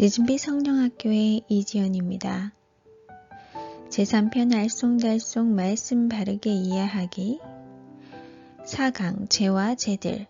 늦은빛 성령학교의 이지연입니다. 제3편 알쏭달쏭 말씀 바르게 이해하기 4강 죄와 죄들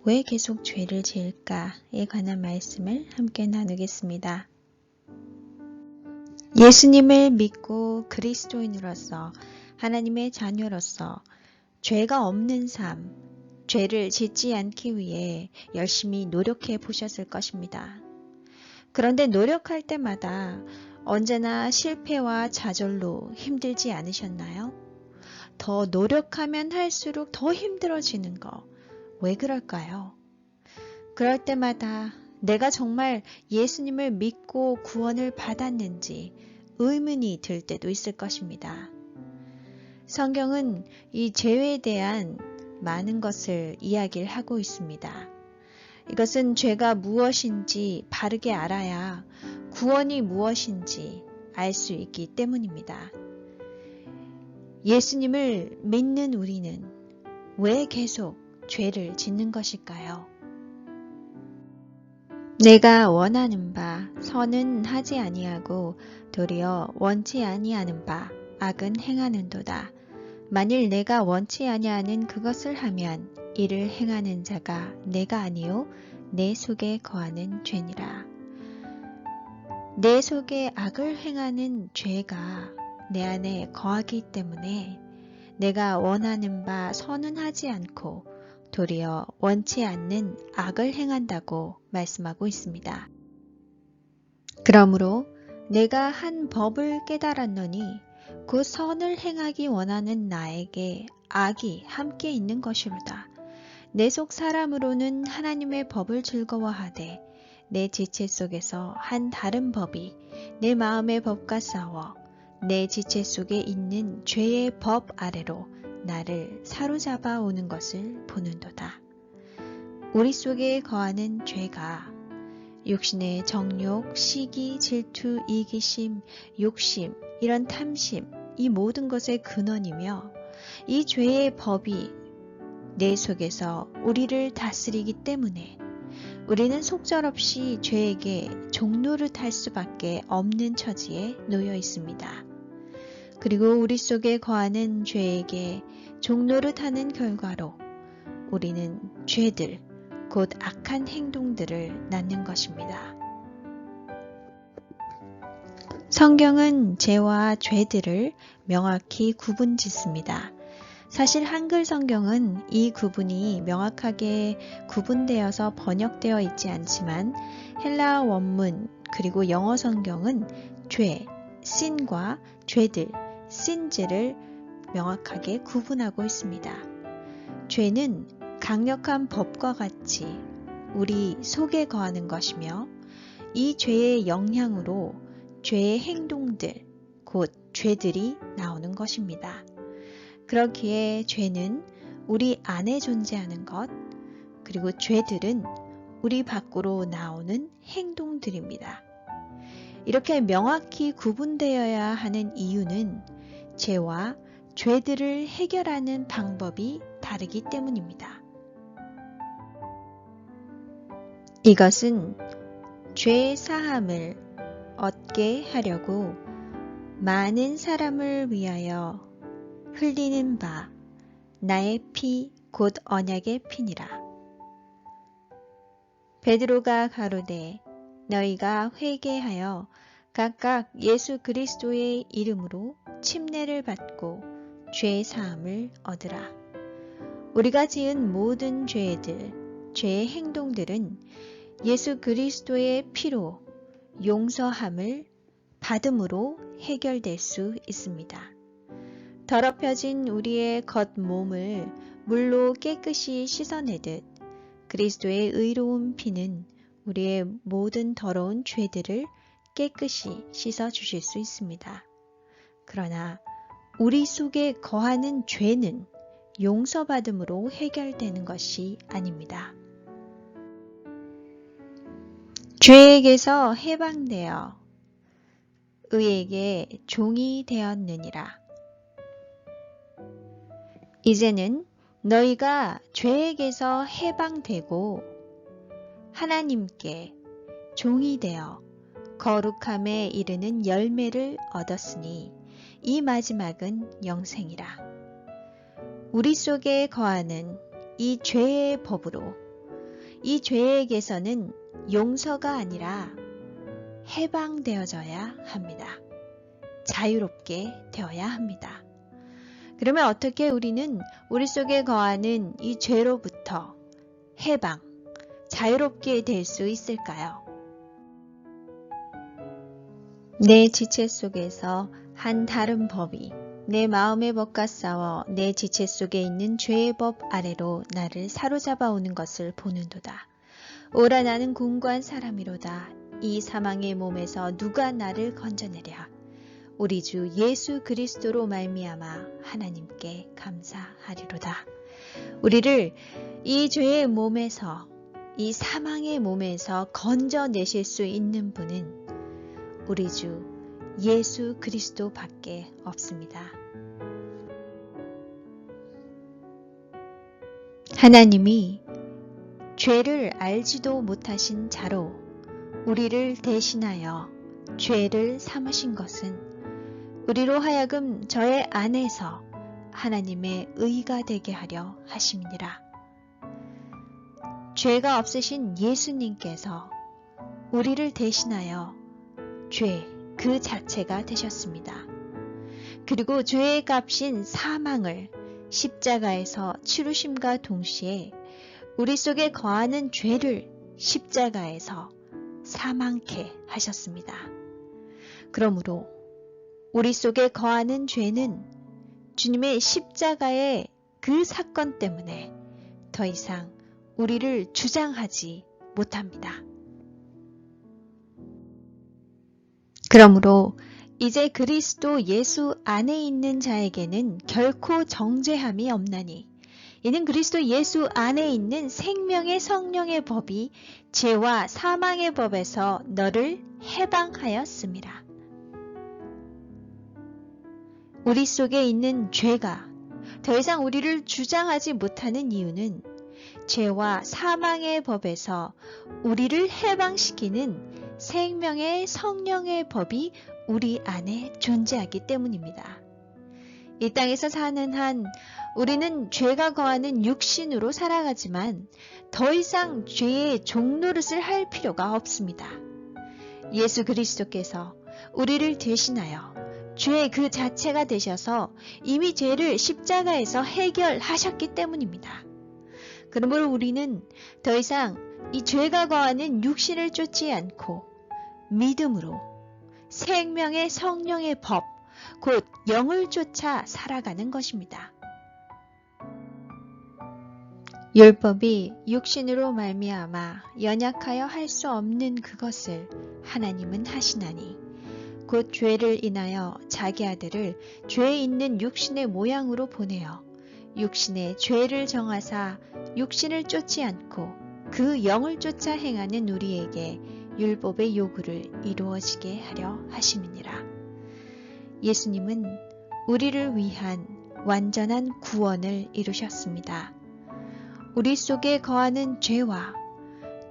왜 계속 죄를 지을까에 관한 말씀을 함께 나누겠습니다. 예수님을 믿고 그리스도인으로서 하나님의 자녀로서 죄가 없는 삶, 죄를 짓지 않기 위해 열심히 노력해 보셨을 것입니다. 그런데 노력할 때마다 언제나 실패와 좌절로 힘들지 않으셨나요? 더 노력하면 할수록 더 힘들어지는 거, 왜 그럴까요? 그럴 때마다 내가 정말 예수님을 믿고 구원을 받았는지 의문이 들 때도 있을 것입니다. 성경은 이 죄에 대한 많은 것을 이야기를 하고 있습니다. 이것은 죄가 무엇인지 바르게 알아야 구원이 무엇인지 알 수 있기 때문입니다. 예수님을 믿는 우리는 왜 계속 죄를 짓는 것일까요? 내가 원하는 바 선은 하지 아니하고 도리어 원치 아니하는 바 악은 행하는도다. 만일 내가 원치 아니하는 그것을 하면 이를 행하는 자가 내가 아니요 내 속에 거하는 죄니라. 내 속에 악을 행하는 죄가 내 안에 거하기 때문에 내가 원하는 바 선은 하지 않고 도리어 원치 않는 악을 행한다고 말씀하고 있습니다. 그러므로 내가 한 법을 깨달았노니 그 선을 행하기 원하는 나에게 악이 함께 있는 것이로다. 내 속 사람으로는 하나님의 법을 즐거워하되 내 지체 속에서 한 다른 법이 내 마음의 법과 싸워 내 지체 속에 있는 죄의 법 아래로 나를 사로잡아 오는 것을 보는도다. 우리 속에 거하는 죄가 육신의 정욕, 시기, 질투, 이기심, 욕심, 이런 탐심, 이 모든 것의 근원이며 이 죄의 법이 내 속에서 우리를 다스리기 때문에 우리는 속절없이 죄에게 종노릇할 수밖에 없는 처지에 놓여 있습니다. 그리고 우리 속에 거하는 죄에게 종노릇하는 결과로 우리는 죄들, 곧 악한 행동들을 낳는 것입니다. 성경은 죄와 죄들을 명확히 구분짓습니다. 사실 한글 성경은 이 구분이 명확하게 구분되어서 번역되어 있지 않지만 헬라 원문 그리고 영어 성경은 죄, sin과 죄들, sins를 명확하게 구분하고 있습니다. 죄는 강력한 법과 같이 우리 속에 거하는 것이며 이 죄의 영향으로 죄의 행동들, 곧 죄들이 나오는 것입니다. 그렇기에 죄는 우리 안에 존재하는 것, 그리고 죄들은 우리 밖으로 나오는 행동들입니다. 이렇게 명확히 구분되어야 하는 이유는 죄와 죄들을 해결하는 방법이 다르기 때문입니다. 이것은 죄 사함을 얻게 하려고 많은 사람을 위하여 흘리는 바 나의 피 곧 언약의 피니라. 베드로가 가로되 너희가 회개하여 각각 예수 그리스도의 이름으로 침례를 받고 죄 사함을 얻으라. 우리가 지은 모든 죄들, 죄의 행동들은 예수 그리스도의 피로 용서함을 받음으로 해결될 수 있습니다. 더럽혀진 우리의 겉몸을 물로 깨끗이 씻어내듯 그리스도의 의로운 피는 우리의 모든 더러운 죄들을 깨끗이 씻어주실 수 있습니다. 그러나 우리 속에 거하는 죄는 용서받음으로 해결되는 것이 아닙니다. 죄에게서 해방되어 의에게 종이 되었느니라. 이제는 너희가 죄에게서 해방되고 하나님께 종이 되어 거룩함에 이르는 열매를 얻었으니 이 마지막은 영생이라. 우리 속에 거하는 이 죄의 법으로 이 죄에게서는 용서가 아니라 해방되어져야 합니다. 자유롭게 되어야 합니다. 그러면 어떻게 우리는 우리 속에 거하는 이 죄로부터 해방, 자유롭게 될 수 있을까요? 내 지체 속에서 한 다른 법이 내 마음의 법과 싸워 내 지체 속에 있는 죄의 법 아래로 나를 사로잡아 오는 것을 보는도다. 오라 나는 궁고한 사람이로다. 이 사망의 몸에서 누가 나를 건져내랴. 우리 주 예수 그리스도로 말미암아 하나님께 감사하리로다. 우리를 이 죄의 몸에서, 이 사망의 몸에서 건져내실 수 있는 분은 우리 주 예수 그리스도 밖에 없습니다. 하나님이 죄를 알지도 못하신 자로 우리를 대신하여 죄를 삼으신 것은 우리로 하여금 저의 안에서 하나님의 의가 되게 하려 하심이니라. 죄가 없으신 예수님께서 우리를 대신하여 죄 그 자체가 되셨습니다. 그리고 죄의 값인 사망을 십자가에서 치루심과 동시에 우리 속에 거하는 죄를 십자가에서 사망케 하셨습니다. 그러므로 우리 속에 거하는 죄는 주님의 십자가의 그 사건 때문에 더 이상 우리를 주장하지 못합니다. 그러므로 이제 그리스도 예수 안에 있는 자에게는 결코 정죄함이 없나니 이는 그리스도 예수 안에 있는 생명의 성령의 법이 죄와 사망의 법에서 너를 해방하였음이라. 우리 속에 있는 죄가 더 이상 우리를 주장하지 못하는 이유는 죄와 사망의 법에서 우리를 해방시키는 생명의 성령의 법이 우리 안에 존재하기 때문입니다. 이 땅에서 사는 한 우리는 죄가 거하는 육신으로 살아가지만 더 이상 죄의 종노릇을 할 필요가 없습니다. 예수 그리스도께서 우리를 대신하여 죄의 그 자체가 되셔서 이미 죄를 십자가에서 해결하셨기 때문입니다. 그러므로 우리는 더 이상 이 죄가 거하는 육신을 쫓지 않고 믿음으로 생명의 성령의 법, 곧 영을 쫓아 살아가는 것입니다. 율법이 육신으로 말미암아 연약하여 할 수 없는 그것을 하나님은 하시나니 곧 죄를 인하여 자기 아들을 죄 있는 육신의 모양으로 보내어 육신의 죄를 정하사 육신을 쫓지 않고 그 영을 쫓아 행하는 우리에게 율법의 요구를 이루어지게 하려 하심이니라. 예수님은 우리를 위한 완전한 구원을 이루셨습니다. 우리 속에 거하는 죄와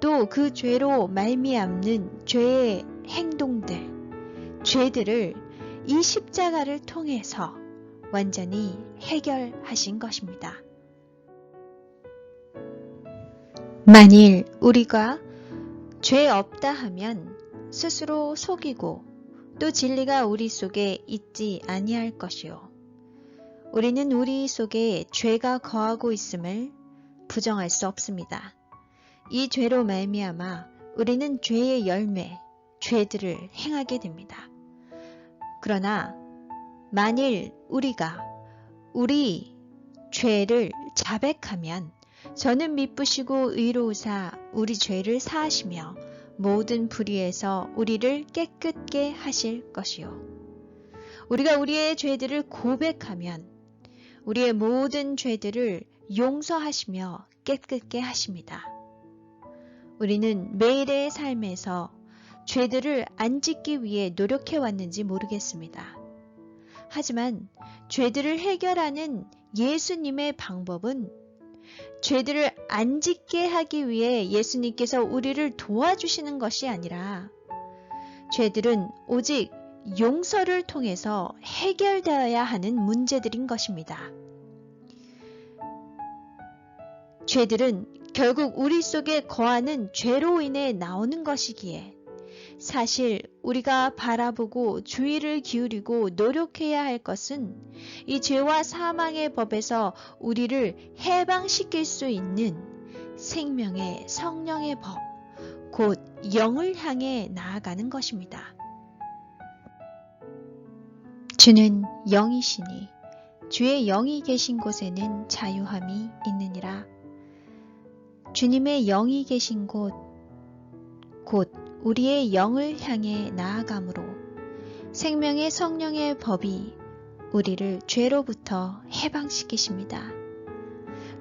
또 그 죄로 말미암는 죄의 행동들, 죄들을 이 십자가를 통해서 완전히 해결하신 것입니다. 만일 우리가 죄 없다 하면 스스로 속이고 또 진리가 우리 속에 있지 아니할 것이요. 우리는 우리 속에 죄가 거하고 있음을 부정할 수 없습니다. 이 죄로 말미암아 우리는 죄의 열매, 죄들을 행하게 됩니다. 그러나 만일 우리가 우리 죄를 자백하면 저는 미쁘시고 의로우사 우리 죄를 사하시며 모든 불의에서 우리를 깨끗게 하실 것이요. 우리가 우리의 죄들을 고백하면 우리의 모든 죄들을 용서하시며 깨끗게 하십니다. 우리는 매일의 삶에서 죄들을 안 짓기 위해 노력해 왔는지 모르겠습니다. 하지만 죄들을 해결하는 예수님의 방법은 죄들을 안 짓게 하기 위해 예수님께서 우리를 도와주시는 것이 아니라 죄들은 오직 용서를 통해서 해결되어야 하는 문제들인 것입니다. 죄들은 결국 우리 속에 거하는 죄로 인해 나오는 것이기에 사실 우리가 바라보고 주의를 기울이고 노력해야 할 것은 이 죄와 사망의 법에서 우리를 해방시킬 수 있는 생명의 성령의 법, 곧 영을 향해 나아가는 것입니다. 주는 영이시니 주의 영이 계신 곳에는 자유함이 있느니라. 주님의 영이 계신 곳, 곧 우리의 영을 향해 나아감으로 생명의 성령의 법이 우리를 죄로부터 해방시키십니다.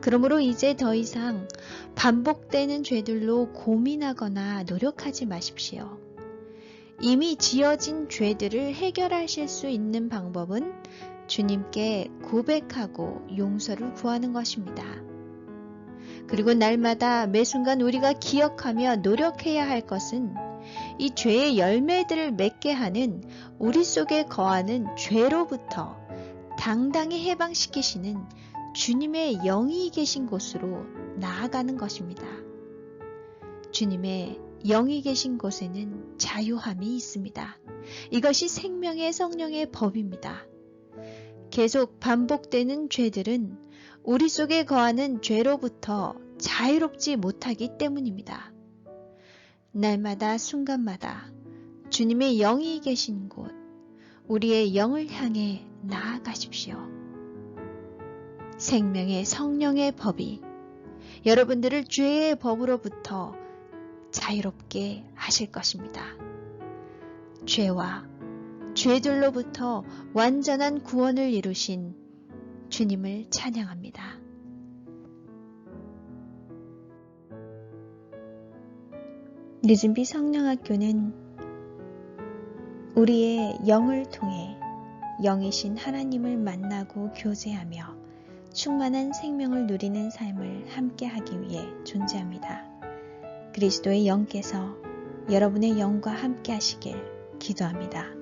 그러므로 이제 더 이상 반복되는 죄들로 고민하거나 노력하지 마십시오. 이미 지어진 죄들을 해결하실 수 있는 방법은 주님께 고백하고 용서를 구하는 것입니다. 그리고 날마다 매 순간 우리가 기억하며 노력해야 할 것은 이 죄의 열매들을 맺게 하는 우리 속에 거하는 죄로부터 당당히 해방시키시는 주님의 영이 계신 곳으로 나아가는 것입니다. 주님의 영이 계신 곳에는 자유함이 있습니다. 이것이 생명의 성령의 법입니다. 계속 반복되는 죄들은 우리 속에 거하는 죄로부터 자유롭지 못하기 때문입니다. 날마다 순간마다 주님의 영이 계신 곳, 우리의 영을 향해 나아가십시오. 생명의 성령의 법이 여러분들을 죄의 법으로부터 자유롭게 하실 것입니다. 죄와 죄들로부터 완전한 구원을 이루신 주님을 찬양합니다. 늦은비 성령학교는 우리의 영을 통해 영이신 하나님을 만나고 교제하며 충만한 생명을 누리는 삶을 함께하기 위해 존재합니다. 그리스도의 영께서 여러분의 영과 함께 하시길 기도합니다.